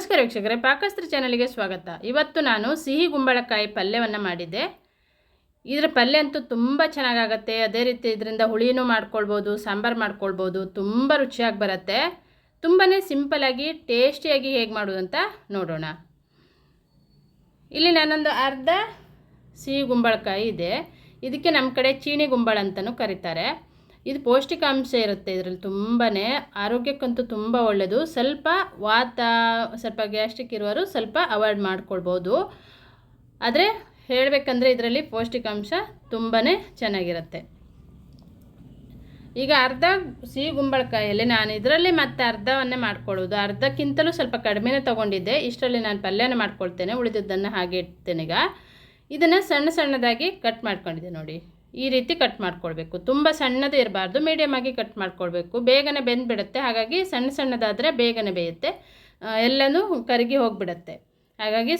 ನಮಸ್ಕಾರ ವೀಕ್ಷಕರೇ, ಪಾಕಸ್ತ್ರ ಚಾನಲ್ಗೆ ಸ್ವಾಗತ. ಇವತ್ತು ನಾನು ಸಿಹಿ ಗುಂಬಳಕಾಯಿ ಪಲ್ಯವನ್ನು ಮಾಡಿದ್ದೆ. ಇದರ ಪಲ್ಯ ಅಂತೂ ತುಂಬ ಚೆನ್ನಾಗಾಗುತ್ತೆ. ಅದೇ ರೀತಿ ಇದರಿಂದ ಹುಳಿನೂ ಮಾಡ್ಕೊಳ್ಬೋದು, ಸಾಂಬಾರು ಮಾಡ್ಕೊಳ್ಬೋದು. ತುಂಬ ರುಚಿಯಾಗಿ ಬರುತ್ತೆ. ತುಂಬಾ ಸಿಂಪಲಾಗಿ ಟೇಸ್ಟಿಯಾಗಿ ಹೇಗೆ ಮಾಡೋದು ಅಂತ ನೋಡೋಣ. ಇಲ್ಲಿ ನಾನೊಂದು ಅರ್ಧ ಸಿಹಿ ಗುಂಬಳಕಾಯಿ ಇದೆ. ಇದಕ್ಕೆ ನಮ್ಮ ಕಡೆ ಚೀನಿ ಗುಂಬಳ ಅಂತಲೂ ಕರೀತಾರೆ. ಇದು ಪೌಷ್ಟಿಕಾಂಶ ಇರುತ್ತೆ. ಇದರಲ್ಲಿ ತುಂಬಾ ಆರೋಗ್ಯಕ್ಕಂತೂ ತುಂಬ ಒಳ್ಳೆಯದು. ಸ್ವಲ್ಪ ವಾತ, ಸ್ವಲ್ಪ ಗ್ಯಾಸ್ಟ್ರಿಕ್ ಇರೋರು ಸ್ವಲ್ಪ ಅವಾಯ್ಡ್ ಮಾಡ್ಕೊಳ್ಬೋದು. ಆದರೆ ಹೇಳಬೇಕಂದ್ರೆ ಇದರಲ್ಲಿ ಪೌಷ್ಟಿಕಾಂಶ ತುಂಬಾ ಚೆನ್ನಾಗಿರುತ್ತೆ. ಈಗ ಅರ್ಧ ಸಿಹಿ ಗುಂಬಳಕಾಯಲ್ಲಿ ನಾನು ಇದರಲ್ಲಿ ಮತ್ತೆ ಅರ್ಧವನ್ನೇ ಮಾಡ್ಕೊಳ್ಳೋದು. ಅರ್ಧಕ್ಕಿಂತಲೂ ಸ್ವಲ್ಪ ಕಡಿಮೆನೇ ತೊಗೊಂಡಿದ್ದೆ. ಇಷ್ಟರಲ್ಲಿ ನಾನು ಪಲ್ಯನ ಮಾಡ್ಕೊಳ್ತೇನೆ, ಉಳಿದಿದ್ದನ್ನು ಹಾಗೆ ಇಡ್ತೇನೆ. ಈಗ ಇದನ್ನು ಸಣ್ಣ ಸಣ್ಣದಾಗಿ ಕಟ್ ಮಾಡ್ಕೊಂಡಿದ್ದೆ ನೋಡಿ. ಈ ರೀತಿ ಕಟ್ ಮಾಡ್ಕೊಳ್ಬೇಕು. ತುಂಬ ಸಣ್ಣದು ಇರಬಾರ್ದು, ಮೀಡಿಯಮ್ ಆಗಿ ಕಟ್ ಮಾಡ್ಕೊಳ್ಬೇಕು. ಬೇಗನೆ ಬೆಂದುಬಿಡುತ್ತೆ. ಹಾಗಾಗಿ ಸಣ್ಣ ಸಣ್ಣದಾದರೆ ಬೇಗನೆ ಬೇಯುತ್ತೆ, ಎಲ್ಲನೂ ಕರಗಿ ಹೋಗಿಬಿಡುತ್ತೆ. ಹಾಗಾಗಿ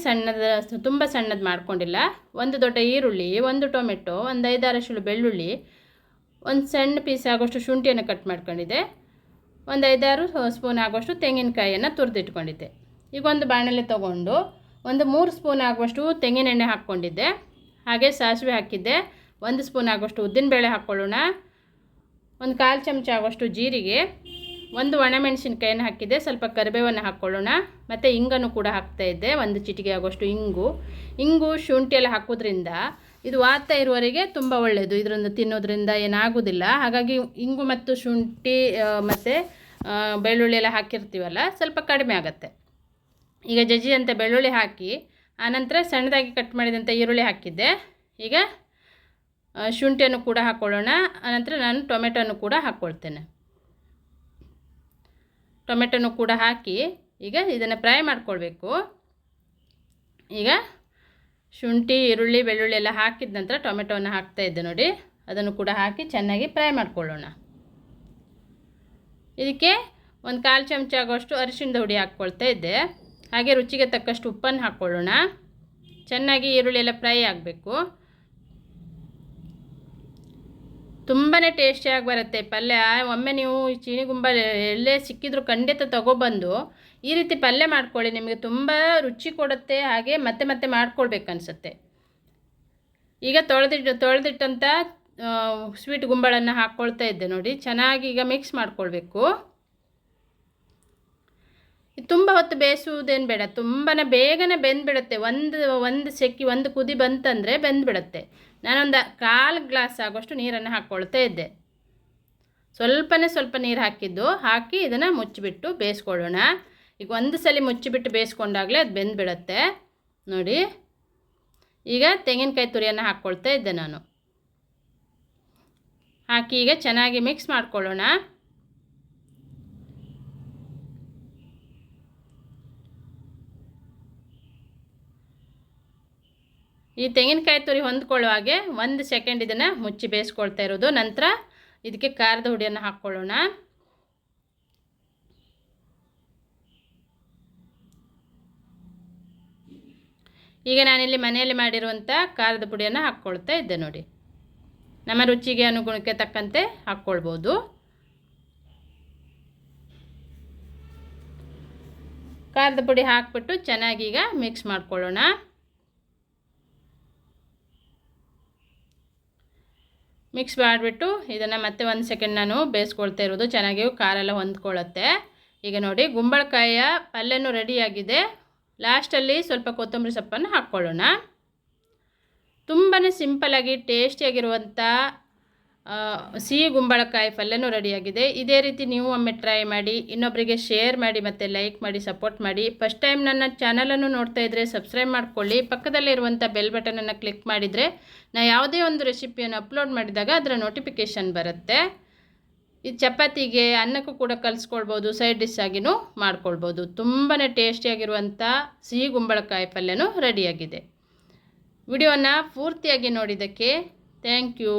ತುಂಬ ಸಣ್ಣದು ಮಾಡ್ಕೊಂಡಿಲ್ಲ. ಒಂದು ದೊಡ್ಡ ಈರುಳ್ಳಿ, ಒಂದು ಟೊಮೆಟೊ, ಒಂದು 5-6 ಎಸಳು ಬೆಳ್ಳುಳ್ಳಿ, ಒಂದು ಸಣ್ಣ ಪೀಸ್ ಆಗೋಷ್ಟು ಶುಂಠಿಯನ್ನು ಕಟ್ ಮಾಡ್ಕೊಂಡಿದ್ದೆ. ಒಂದು 5-6 ಸ್ಪೂನ್ ಆಗೋಷ್ಟು ತೆಂಗಿನಕಾಯಿಯನ್ನು ತುರಿದಿಟ್ಕೊಂಡಿದ್ದೆ. ಈಗ ಒಂದು ಬಾಣಲೆ ತೊಗೊಂಡು ಒಂದು 3 ಸ್ಪೂನ್ ಆಗುವಷ್ಟು ತೆಂಗಿನೆಣ್ಣೆ ಹಾಕ್ಕೊಂಡಿದ್ದೆ. ಹಾಗೆ ಸಾಸಿವೆ ಹಾಕಿದ್ದೆ. 1 ಸ್ಪೂನ್ ಆಗೋಷ್ಟು ಉದ್ದಿನಬೇಳೆ ಹಾಕ್ಕೊಳ್ಳೋಣ. ಒಂದು 1/4 ಚಮಚ ಆಗೋಷ್ಟು ಜೀರಿಗೆ, ಒಂದು ಒಣಮೆಣಸಿನ್ಕಾಯನ್ನು ಹಾಕಿದ್ದೆ. ಸ್ವಲ್ಪ ಕರಿಬೇವನ್ನು ಹಾಕ್ಕೊಳ್ಳೋಣ. ಮತ್ತು ಇಂಗನ್ನು ಕೂಡ ಹಾಕ್ತಾಯಿದ್ದೆ, 1 ಚಿಟಿಕೆ ಆಗೋಷ್ಟು ಇಂಗು ಶುಂಠಿ ಎಲ್ಲ ಹಾಕೋದ್ರಿಂದ ಇದು ವಾತ ಇರುವವರಿಗೆ ತುಂಬ ಒಳ್ಳೆಯದು. ಇದರಿಂದ ತಿನ್ನೋದ್ರಿಂದ ಏನಾಗೋದಿಲ್ಲ. ಹಾಗಾಗಿ ಇಂಗು ಮತ್ತು ಶುಂಠಿ ಮತ್ತು ಬೆಳ್ಳುಳ್ಳಿ ಎಲ್ಲ ಹಾಕಿರ್ತೀವಲ್ಲ, ಸ್ವಲ್ಪ ಕಡಿಮೆ ಆಗುತ್ತೆ. ಈಗ ಜಜ್ಜಿ ಅಂತ ಬೆಳ್ಳುಳ್ಳಿ ಹಾಕಿ ಆನಂತರ ಸಣ್ಣದಾಗಿ ಕಟ್ ಮಾಡಿದಂಥ ಈರುಳ್ಳಿ ಹಾಕಿದ್ದೆ. ಈಗ ಶುಂಠಿಯನ್ನು ಕೂಡ ಹಾಕ್ಕೊಳ್ಳೋಣ. ಆನಂತರ ನಾನು ಟೊಮೆಟೊನು ಕೂಡ ಹಾಕ್ಕೊಳ್ತೇನೆ. ಟೊಮೆಟೊನು ಕೂಡ ಹಾಕಿ ಈಗ ಇದನ್ನು ಫ್ರೈ ಮಾಡ್ಕೊಳ್ಬೇಕು. ಈಗ ಶುಂಠಿ, ಈರುಳ್ಳಿ, ಬೆಳ್ಳುಳ್ಳಿ ಎಲ್ಲ ಹಾಕಿದ ನಂತರ ಟೊಮೆಟೊವನ್ನು ಹಾಕ್ತಾಯಿದ್ದೆ ನೋಡಿ. ಅದನ್ನು ಕೂಡ ಹಾಕಿ ಚೆನ್ನಾಗಿ ಫ್ರೈ ಮಾಡ್ಕೊಳ್ಳೋಣ. ಇದಕ್ಕೆ ಒಂದು 1/4 ಚಮಚ ಆಗೋಷ್ಟು ಅರಿಶಿಣದ ಹುಡಿ ಹಾಕ್ಕೊಳ್ತಾ ಇದ್ದೆ. ಹಾಗೆ ರುಚಿಗೆ ತಕ್ಕಷ್ಟು ಉಪ್ಪನ್ನು ಹಾಕ್ಕೊಳ್ಳೋಣ. ಚೆನ್ನಾಗಿ ಈರುಳ್ಳಿ ಎಲ್ಲ ಫ್ರೈ ಆಗಬೇಕು. ತುಂಬಾ ಟೇಸ್ಟಿಯಾಗಿ ಬರುತ್ತೆ ಪಲ್ಯ. ಒಮ್ಮೆ ನೀವು ಚೀನಿ ಗುಂಬಳ ಎಲ್ಲೇ ಸಿಕ್ಕಿದ್ರು ಖಂಡಿತ ತೊಗೊಬಂದು ಈ ರೀತಿ ಪಲ್ಯ ಮಾಡ್ಕೊಳ್ಳಿ. ನಿಮಗೆ ತುಂಬ ರುಚಿ ಕೊಡುತ್ತೆ. ಹಾಗೆ ಮತ್ತೆ ಮತ್ತೆ ಮಾಡ್ಕೊಳ್ಬೇಕನ್ಸುತ್ತೆ. ಈಗ ತೊಳೆದಿಟ್ಟಂಥ ಸ್ವೀಟ್ ಗುಂಬಳನ್ನು ಹಾಕ್ಕೊಳ್ತಾ ಇದ್ದೆ ನೋಡಿ. ಚೆನ್ನಾಗಿ ಈಗ ಮಿಕ್ಸ್ ಮಾಡ್ಕೊಳ್ಬೇಕು. ತುಂಬ ಹೊತ್ತು ಬೇಯಿಸುವುದೇನು ಬೇಡ, ತುಂಬಾ ಬೇಗನೆ ಬೆಂದುಬಿಡುತ್ತೆ. ಒಂದು ಕುದಿ ಬಂತಂದರೆ ಬೆಂದುಬಿಡುತ್ತೆ. ನಾನೊಂದು 1/4 ಗ್ಲಾಸ್ ಆಗೋಷ್ಟು ನೀರನ್ನು ಹಾಕ್ಕೊಳ್ತಾ ಇದ್ದೆ. ಸ್ವಲ್ಪ ನೀರು ಹಾಕಿ ಇದನ್ನು ಮುಚ್ಚಿಬಿಟ್ಟು ಬೇಯಿಸ್ಕೊಳ್ಳೋಣ. ಈಗ ಒಂದು ಸಲ ಮುಚ್ಚಿಬಿಟ್ಟು ಬೇಯಿಸ್ಕೊಂಡಾಗಲೇ ಅದು ಬೆಂದುಬಿಡುತ್ತೆ ನೋಡಿ. ಈಗ ತೆಂಗಿನಕಾಯಿ ತುರಿಯನ್ನು ಹಾಕ್ಕೊಳ್ತಾ ಇದ್ದೆ ನಾನು. ಹಾಕಿ ಈಗ ಚೆನ್ನಾಗಿ ಮಿಕ್ಸ್ ಮಾಡ್ಕೊಳ್ಳೋಣ. ಈ ತೆಂಗಿನಕಾಯಿ ತುರಿ ಹೊಂದ್ಕೊಳ್ಳೋ ಹಾಗೆ 1 ಸೆಕೆಂಡ್ ಇದನ್ನು ಮುಚ್ಚಿ ಬೇಯಿಸ್ಕೊಳ್ತಾ ಇರೋದು. ನಂತರ ಇದಕ್ಕೆ ಖಾರದ ಹುಡಿಯನ್ನು ಹಾಕ್ಕೊಳ್ಳೋಣ. ಈಗ ನಾನಿಲ್ಲಿ ಮನೆಯಲ್ಲಿ ಮಾಡಿರುವಂಥ ಖಾರದ ಪುಡಿಯನ್ನು ಹಾಕ್ಕೊಳ್ತಾ ಇದ್ದೆ ನೋಡಿ. ನಮ್ಮ ರುಚಿಗೆ ಅನುಗುಣಕ್ಕೆ ತಕ್ಕಂತೆ ಹಾಕ್ಕೊಳ್ಬೋದು. ಖಾರದ ಪುಡಿ ಹಾಕ್ಬಿಟ್ಟು ಚೆನ್ನಾಗಿ ಈಗ ಮಿಕ್ಸ್ ಮಾಡ್ಕೊಳ್ಳೋಣ. ಮಿಕ್ಸ್ ಮಾಡಿಬಿಟ್ಟು ಇದನ್ನು ಮತ್ತೆ 1 ಸೆಕೆಂಡ್ ನಾನು ಬೇಯಿಸ್ಕೊಳ್ತಾ ಇರೋದು. ಚೆನ್ನಾಗಿ ಖಾರ ಎಲ್ಲ ಹೊಂದ್ಕೊಳ್ಳುತ್ತೆ. ಈಗ ನೋಡಿ ಗುಂಬಳಕಾಯಿಯ ಪಲ್ಯನೂ ರೆಡಿಯಾಗಿದೆ. ಲಾಸ್ಟಲ್ಲಿ ಸ್ವಲ್ಪ ಕೊತ್ತಂಬರಿ ಸೊಪ್ಪನ್ನು ಹಾಕ್ಕೊಳ್ಳೋಣ. ತುಂಬಾ ಸಿಂಪಲಾಗಿ ಟೇಸ್ಟಿಯಾಗಿರುವಂಥ ಸಿಹಿ ಗುಂಬಳಕಾಯಿ ಪಲ್ಯನೂ ರೆಡಿಯಾಗಿದೆ. ಇದೇ ರೀತಿ ನೀವು ಒಮ್ಮೆ ಟ್ರೈ ಮಾಡಿ, ಇನ್ನೊಬ್ಬರಿಗೆ ಶೇರ್ ಮಾಡಿ ಮತ್ತು ಲೈಕ್ ಮಾಡಿ ಸಪೋರ್ಟ್ ಮಾಡಿ. ಫಸ್ಟ್ ಟೈಮ್ ನನ್ನ ಚಾನಲನ್ನು ನೋಡ್ತಾ ಇದ್ದರೆ ಸಬ್ಸ್ಕ್ರೈಬ್ ಮಾಡ್ಕೊಳ್ಳಿ. ಪಕ್ಕದಲ್ಲಿರುವಂಥ ಬೆಲ್ ಬಟನನ್ನು ಕ್ಲಿಕ್ ಮಾಡಿದರೆ ನಾನು ಯಾವುದೇ ಒಂದು ರೆಸಿಪಿಯನ್ನು ಅಪ್ಲೋಡ್ ಮಾಡಿದಾಗ ಅದರ ನೋಟಿಫಿಕೇಷನ್ ಬರುತ್ತೆ. ಇದು ಚಪಾತಿಗೆ, ಅನ್ನಕ್ಕೂ ಕೂಡ ಕಲಿಸ್ಕೊಳ್ಬೋದು, ಸೈಡ್ ಡಿಶ್ ಆಗಿನೂ ಮಾಡ್ಕೊಳ್ಬೋದು. ತುಂಬಾ ಟೇಸ್ಟಿಯಾಗಿರುವಂಥ ಸಿಹಿ ಗುಂಬಳಕಾಯಿ ಪಲ್ಯನೂ ರೆಡಿಯಾಗಿದೆ. ವಿಡಿಯೋನ ಪೂರ್ತಿಯಾಗಿ ನೋಡಿದ್ದಕ್ಕೆ ಥ್ಯಾಂಕ್ ಯು.